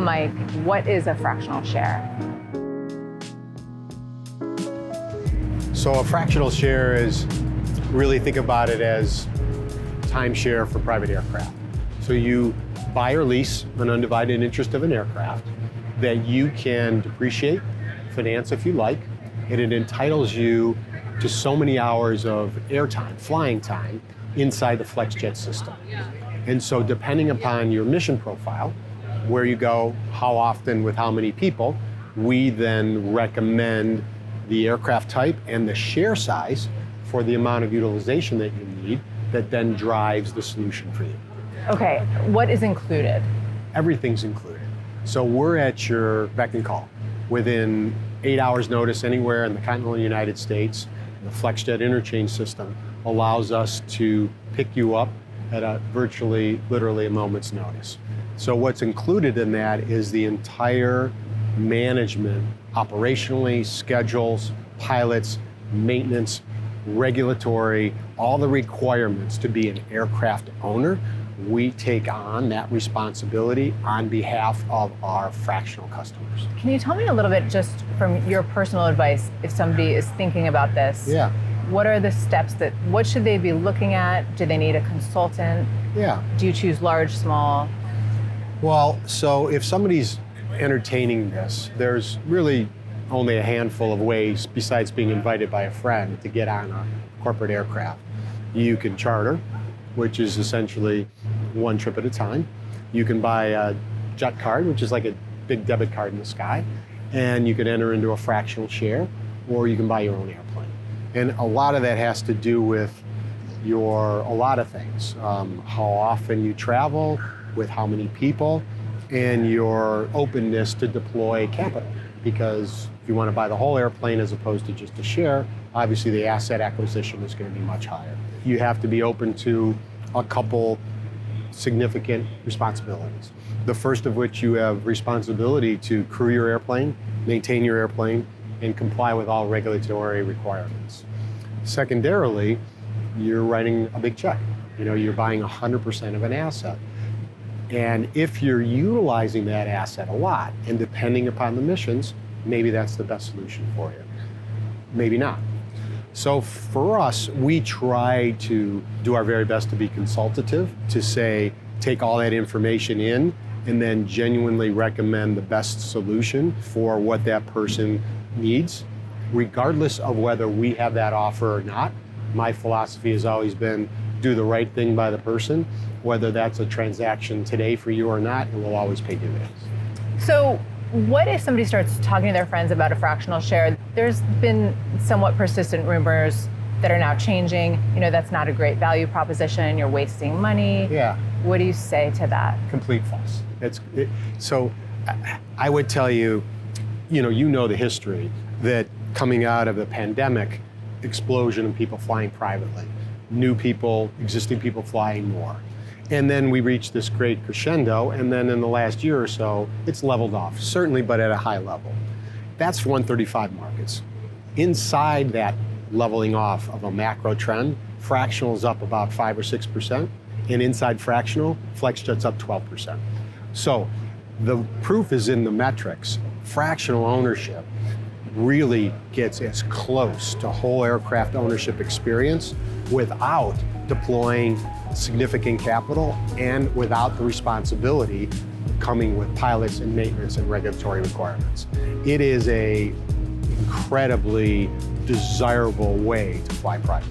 Mike, what is a fractional share? So a fractional share is, really think about it as timeshare for private aircraft. So you buy or lease an undivided interest of an aircraft that you can depreciate, finance if you like, and it entitles you to so many hours of airtime, flying time, inside the Flexjet system. And so depending upon your mission profile, where you go, how often, with how many people, we then recommend the aircraft type and the share size for the amount of utilization that you need that then drives the solution for you. Okay, what is included? Everything's included. So we're at your beck and call. Within 8 hours notice anywhere in the continental United States, the Flexjet interchange system allows us to pick you up at a virtually, literally a moment's notice. So what's included in that is the entire management, operationally, schedules, pilots, maintenance, regulatory, all the requirements to be an aircraft owner. We take on that responsibility on behalf of our fractional customers. Can you tell me a little bit, just from your personal advice, if somebody is thinking about this? Yeah. What are the steps what should they be looking at? Do they need a consultant? Yeah. Do you choose large, small? Well, so if somebody's entertaining this, there's really only a handful of ways besides being invited by a friend to get on a corporate aircraft. You can charter, which is essentially one trip at a time. You can buy a jet card, which is like a big debit card in the sky, and you can enter into a fractional share, or you can buy your own airplane. And a lot of that has to do with a lot of things. How often you travel, with how many people, and your openness to deploy capital. Because if you want to buy the whole airplane as opposed to just a share, obviously the asset acquisition is going to be much higher. You have to be open to a couple significant responsibilities. The first of which, you have responsibility to crew your airplane, maintain your airplane, and comply with all regulatory requirements. Secondarily, you're writing a big check. You're buying 100% of an asset. And if you're utilizing that asset a lot, and depending upon the missions, maybe that's the best solution for you. Maybe not. So for us, we try to do our very best to be consultative, to say, take all that information in, and then genuinely recommend the best solution for what that person needs, regardless of whether we have that offer or not. My philosophy has always been, do the right thing by the person, whether that's a transaction today for you or not, it will always pay dividends. So what if somebody starts talking to their friends about a fractional share? There's been somewhat persistent rumors that are now changing. That's not a great value proposition, you're wasting money. Yeah. What do you say to that? Complete false. So I would tell you, the history, that coming out of the pandemic, explosion of people flying privately, new people, existing people flying more. And then we reached this great crescendo, and then in the last year or so, it's leveled off, certainly, but at a high level. That's 135 markets. Inside that leveling off of a macro trend, fractional is up about 5 or 6%, and inside fractional, Flexjet's up 12%. So the proof is in the metrics. Fractional ownership really gets as close to whole aircraft ownership experience without deploying significant capital and without the responsibility coming with pilots and maintenance and regulatory requirements. It is an incredibly desirable way to fly private.